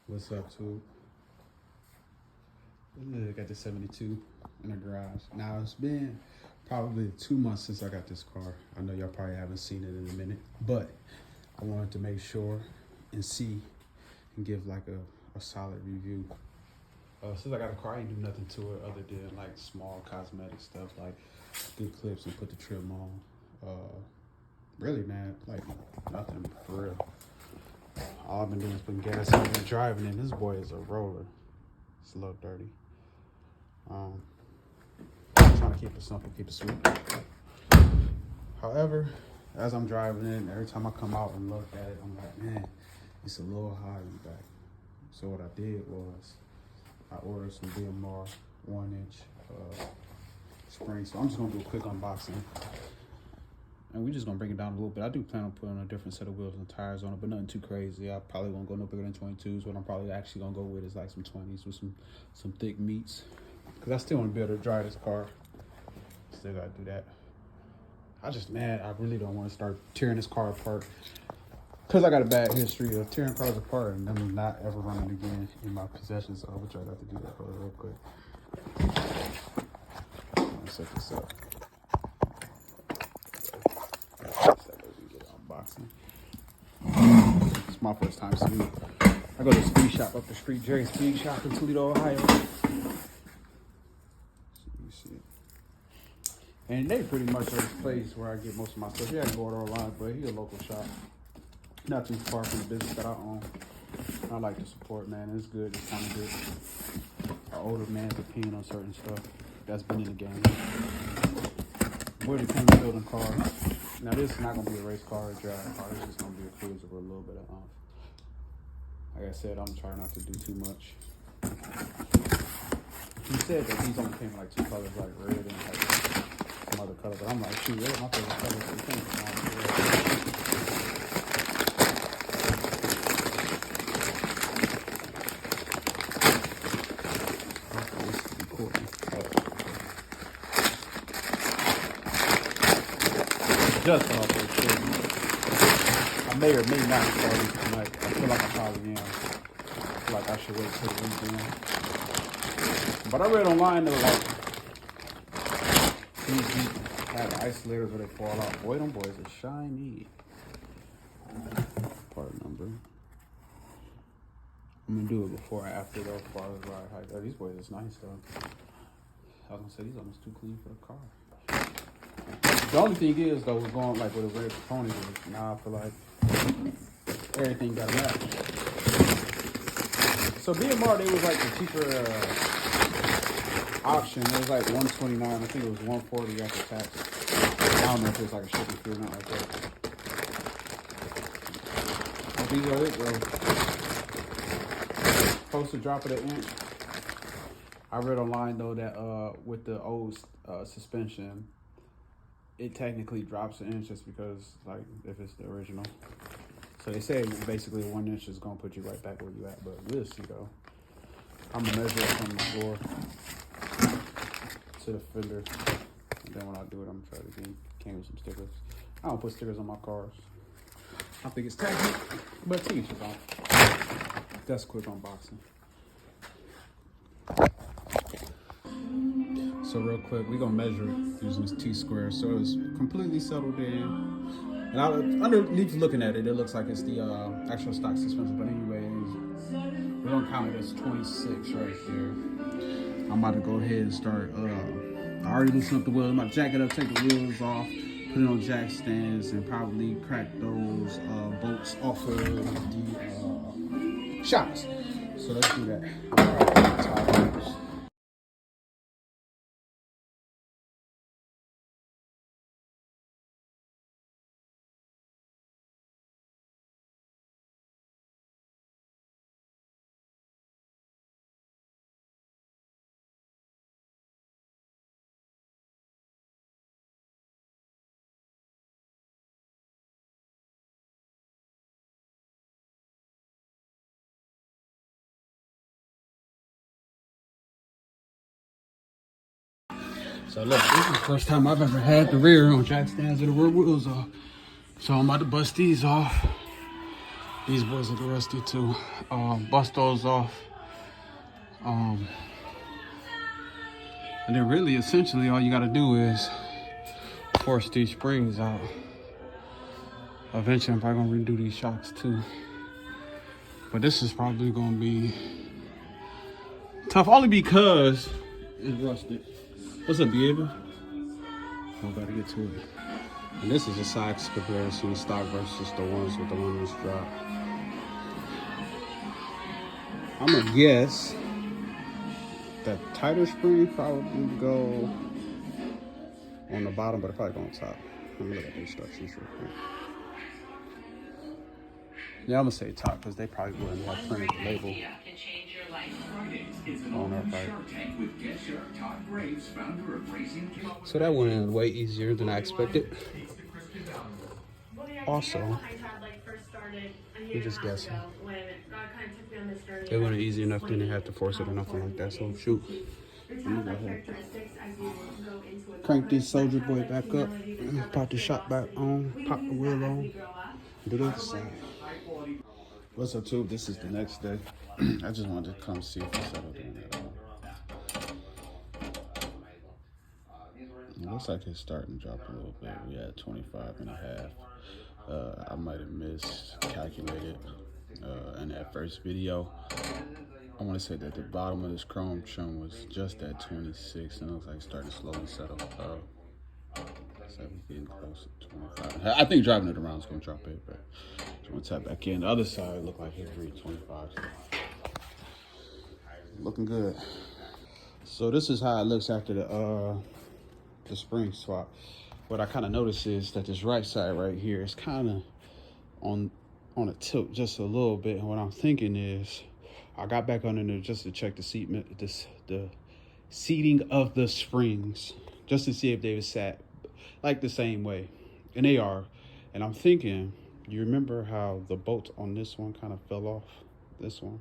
What's up, too? Got the 72 in the garage. Now, it's been probably 2 months since I got this car. I know y'all probably haven't seen it in a minute, but I wanted to make sure and see and give like a solid review. Since I got a car, I ain't do nothing to it other than like small cosmetic stuff like good clips and put the trim on. Really, man, like nothing for real. All I've been doing is putting gas in and driving, and this boy is a roller. It's a little dirty. I'm trying to keep it simple, keep it sweet. However, as I'm driving in, every time I come out and look at it, I'm like, man, it's a little high in the back. So what I did was I ordered some BMR 1-inch springs. So I'm just gonna do a quick unboxing. And we're just gonna bring it down a little bit. I do plan on putting a different set of wheels and tires on it, but nothing too crazy. I probably won't go no bigger than 22s. What I'm probably actually gonna go with is like some 20s with some thick meats. Cause I still wanna be able to drive this car. Still gotta do that. I really don't wanna start tearing this car apart. Cause I got a bad history of tearing cars apart and them not ever running again in my possession. So I would try not to do that. Hold on real quick. Let me set this up. It's my first time seeing. I go to the speed shop up the street, Jerry's Speed Shop in Toledo, Ohio. So you see it. And they pretty much are the place where I get most of my stuff. Yeah, I can order online, but he's a local shop. Not too far from the business that I own. I like to support, man. It's good. It's kind of good. An older man's opinion on certain stuff that's been in the game. We're the kind of building cars. Now this is not gonna be a race car or a drag car. It's just gonna be a cruiser with a little bit of like I said, I'm trying not to do too much. He said that these only came in like two colors, like red and like some other color. But I'm like, shoot, red my favorite color. So it came just off the shit. I may or may not start it tonight. I feel like I probably am. I feel like I should wait till the weekend. But I read online that like these have isolators where they fall out. Boy, them boys are shiny. Part number. I'm gonna do it before or after though, as far as ride height. Oh, these boys is nice though. I was gonna say these are almost too clean for the car. The only thing is though, we're going like with a red pony. Now I feel like everything got a match. So BMR, they was like the cheaper option. It was like $129. I think it was $140 after tax. I don't know if it was like a shipping fee or not like that. But these are it, bro. Supposed to drop it an inch. I read online though that with the old suspension, it technically drops an inch just because, like, if it's the original. So they say basically 1 inch is gonna put you right back where you at, but we'll see though. I'm gonna measure it from the floor to the fender, and then when I do it, I'm gonna try to came with some stickers. I don't put stickers on my cars. I think it's tacky, but to each his own. That's quick unboxing. So real quick, we're gonna measure it using this T-square. So it's completely settled in. And underneath looking at it, it looks like it's the actual stock suspension. But anyways, we're gonna count it as 26 right there. I'm about to go ahead and start. I already loosened up the wheels. I'm about to jack it up, take the wheels off, put it on jack stands, and probably crack those bolts off of the shocks. So let's do that. So look, this is the first time I've ever had the rear on jack stands with the rear wheels off. So I'm about to bust these off. These boys look rusty too. Bust those off. And then really, essentially, all you gotta do is force these springs out. Eventually, I'm probably gonna redo these shocks too. But this is probably gonna be tough, only because it's rusted. What's up, Diego? I'm about to get to it. And this is a size comparison, stock versus the ones with the longest drop. I'm gonna guess that tighter spring probably go on the bottom, but it probably go on top. Let me look at the instructions real quick. Yeah, I'm gonna say top because they probably wouldn't have printed the label on our bike. So that went in way easier than I expected. Also, I'm just guessing. It wasn't easy enough, then they had to force it or nothing like that. So shoot. I'm gonna go ahead. Crank this Soldier Boy back up. Pop the shock back on. Pop the wheel on. Do the other side. What's up, tube? This is the next day. I just wanted to come see if I settled doing that. It looks like it's starting to drop a little bit. We had 25 and a half. I might have miscalculated in that first video. I want to say that the bottom of this chrome trim was just at 26, and it looks like it's starting to slowly settle. So we're getting close to 25. I think driving it around is going to drop it, but just want to tap back in. The other side looked like it reached 25. Looking good. So this is how it looks after the spring swap. What I kind of noticed is that this right side right here is kind of on a tilt just a little bit. And what I'm thinking is, I got back under there just to check the seating of the springs, just to see if they were sat like the same way, and they are. And I'm thinking, you remember how the bolt on this one kind of fell off? This one.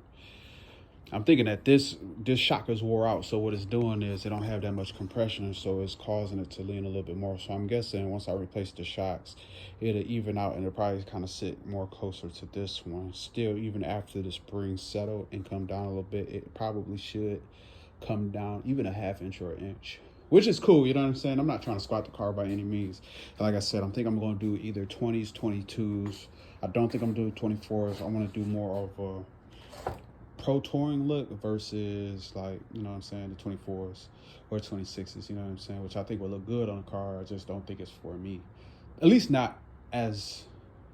I'm thinking that this shock is wore out, so what it's doing is it don't have that much compression, so it's causing it to lean a little bit more. So I'm guessing once I replace the shocks, it'll even out and it'll probably kind of sit more closer to this one. Still, even after the springs settle and come down a little bit, it probably should come down even a half inch or an inch, which is cool. You know what I'm saying? I'm not trying to squat the car by any means. Like I said, I think I'm going to do either 20s, 22s. I don't think I'm doing 24s. I want to do more of a pro touring look versus, like, you know what I'm saying, the 24s or 26s, you know what I'm saying, which I think will look good on a car. I just don't think it's for me, at least not as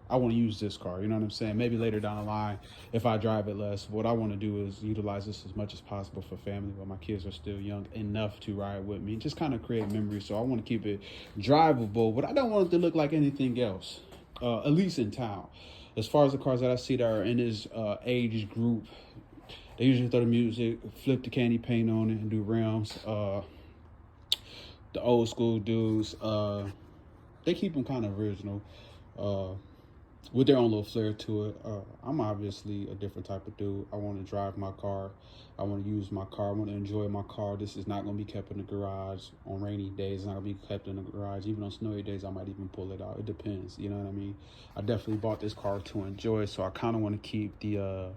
I want to use this car, you know what I'm saying. Maybe later down the line, if I drive it less, what I want to do is utilize this as much as possible for family while my kids are still young enough to ride with me, just kind of create memories. So I want to keep it drivable, but I don't want it to look like anything else, at least in town. As far as the cars that I see that are in this age group, they usually throw the music, flip the candy paint on it, and do rims. The old school dudes, they keep them kind of original, with their own little flair to it. I'm obviously a different type of dude. I want to drive my car. I want to use my car. I want to enjoy my car. This is not going to be kept in the garage on rainy days. It's not going to be kept in the garage. Even on snowy days, I might even pull it out. It depends. You know what I mean? I definitely bought this car to enjoy, so I kind of want to keep the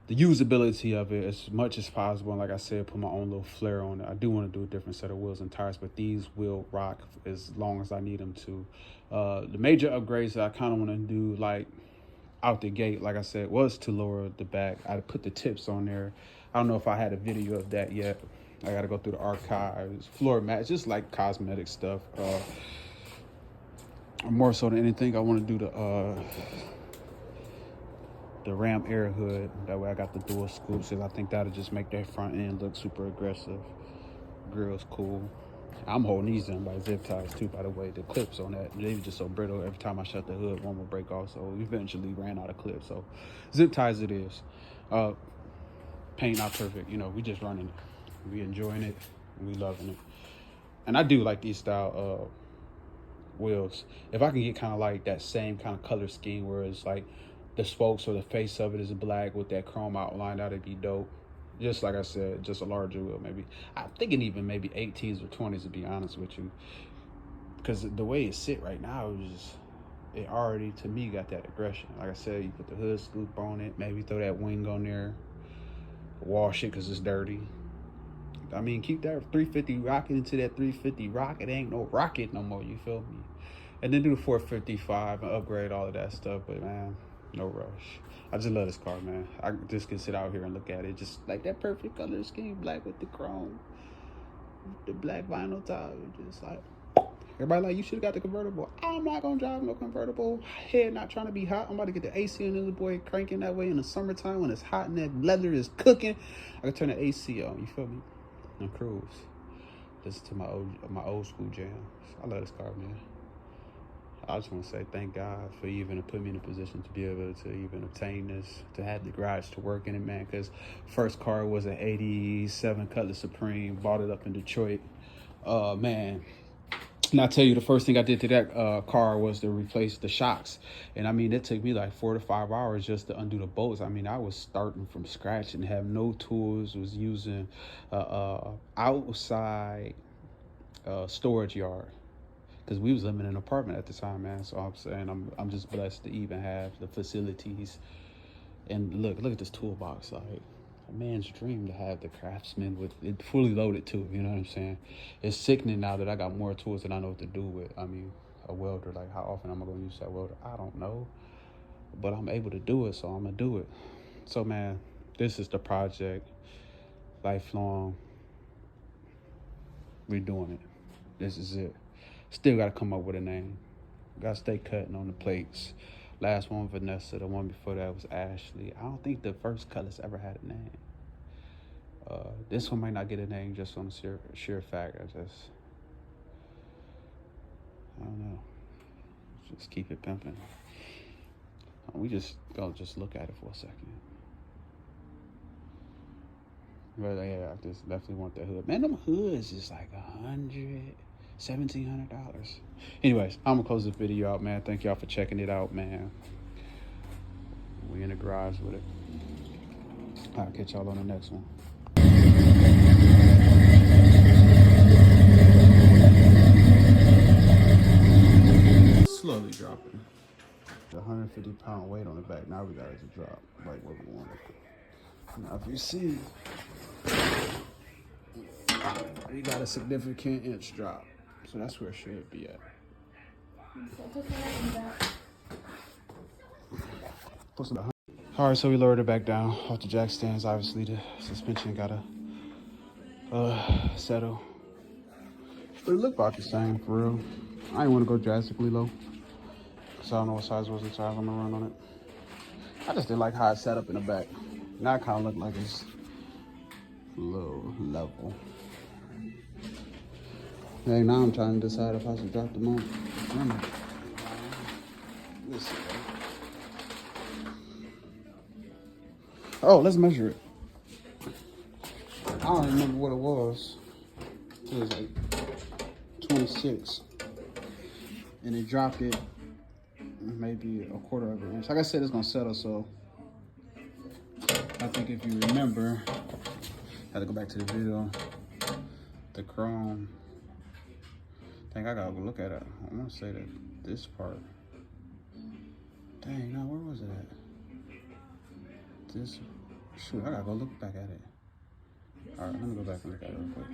usability of it as much as possible. And like I said, put my own little flair on it. I do want to do a different set of wheels and tires, but these will rock as long as I need them to. The major upgrades that I kind of want to do, like out the gate, like I said, was to lower the back. I put the tips on there. I don't know if I had a video of that yet. I got to go through the archives, floor mats, just like cosmetic stuff. More so than anything, I want to do the Ram air hood. That way I got the dual scoops, and I think that'll just make that front end look super aggressive. Grill's cool. I'm holding these in by zip ties too, by the way. The clips on that, they were just so brittle. Every time I shut the hood, one will break off, so we eventually ran out of clips. So zip ties it is. Paint not perfect, you know, we just running it. We enjoying it, and we loving it. And I do like these style wheels. If I can get kind of like that same kind of color scheme where it's like the spokes or the face of it is black with that chrome outline, that'd be dope. Just like I said, just a larger wheel, maybe. I'm thinking even maybe 18s or 20s, to be honest with you. Because the way it sit right now is just, it already, to me, got that aggression. Like I said, you put the hood scoop on it, maybe throw that wing on there, wash it because it's dirty. I mean, keep that 350 rocket into that 350 rocket. It ain't no rocket no more, you feel me? And then do the 455 and upgrade all of that stuff. But man, no rush. I just love this car, man. I just can sit out here and look at it. Just like that perfect color scheme, black with the chrome, the black vinyl top. Just like, everybody like, you should have got the convertible. I'm not gonna drive no convertible. Head not trying to be hot. I'm about to get the AC on the boy cranking that way in the summertime when it's hot and that leather is cooking. I can turn the AC on, you feel me? And cruise. Listen to my old school jams. I love this car, man. I just want to say thank God for even putting me in a position to be able to even obtain this, to have the garage to work in it, man. Because first car was an 87 Cutlass Supreme, bought it up in Detroit. Man, and I tell you, the first thing I did to that car was to replace the shocks. And I mean, it took me like 4 to 5 hours just to undo the bolts. I mean, I was starting from scratch and have no tools, was using outside storage yard. Because we was living in an apartment at the time, man. So I'm saying I'm just blessed to even have the facilities. And look at this toolbox. Like, a man's dream to have the Craftsman with it fully loaded too. You know what I'm saying? It's sickening now that I got more tools than I know what to do with. I mean, a welder. Like, how often am I gonna use that welder? I don't know, but I'm able to do it, so I'm gonna do it. So man, this is the project. Lifelong. We're doing it. This is it. Still gotta come up with a name. Gotta stay cutting on the plates. Last one, Vanessa. The one before that was Ashley. I don't think the first Cutlass ever had a name. This one might not get a name just on the sheer fact. I don't know. Just keep it pimping. We just gonna just look at it for a second. But yeah, I just definitely want that hood. Man, them hoods is like $1,700. Anyways, I'm gonna close this video out, man. Thank y'all for checking it out, man. We in the garage with it. I'll catch y'all on the next one. Slowly dropping. The 150-pound weight on the back. Now we got it to drop right where we want it. Now, if you see, you got a significant inch drop. So that's where it should be at. All right, so we lowered it back down off the jack stands. Obviously, the suspension gotta settle. But it looked about the same for real. I didn't want to go drastically low, because I don't know what size was the tires I'm gonna run on it. I just didn't like how it set up in the back. Now it kind of looked like it's low level. Hey, now I'm trying to decide if I should drop the motor. Let's see. Oh, let's measure it. I don't remember what it was. It was like 26. And it dropped it maybe a quarter of an inch. Like I said, it's gonna settle, so I think if you remember, I had to go back to the video. The chrome. I think I gotta go look at it. I wanna say that this part. Dang, no, where was it at? This, shoot, I gotta go look back at it. All right, let me go back and look at it real quick.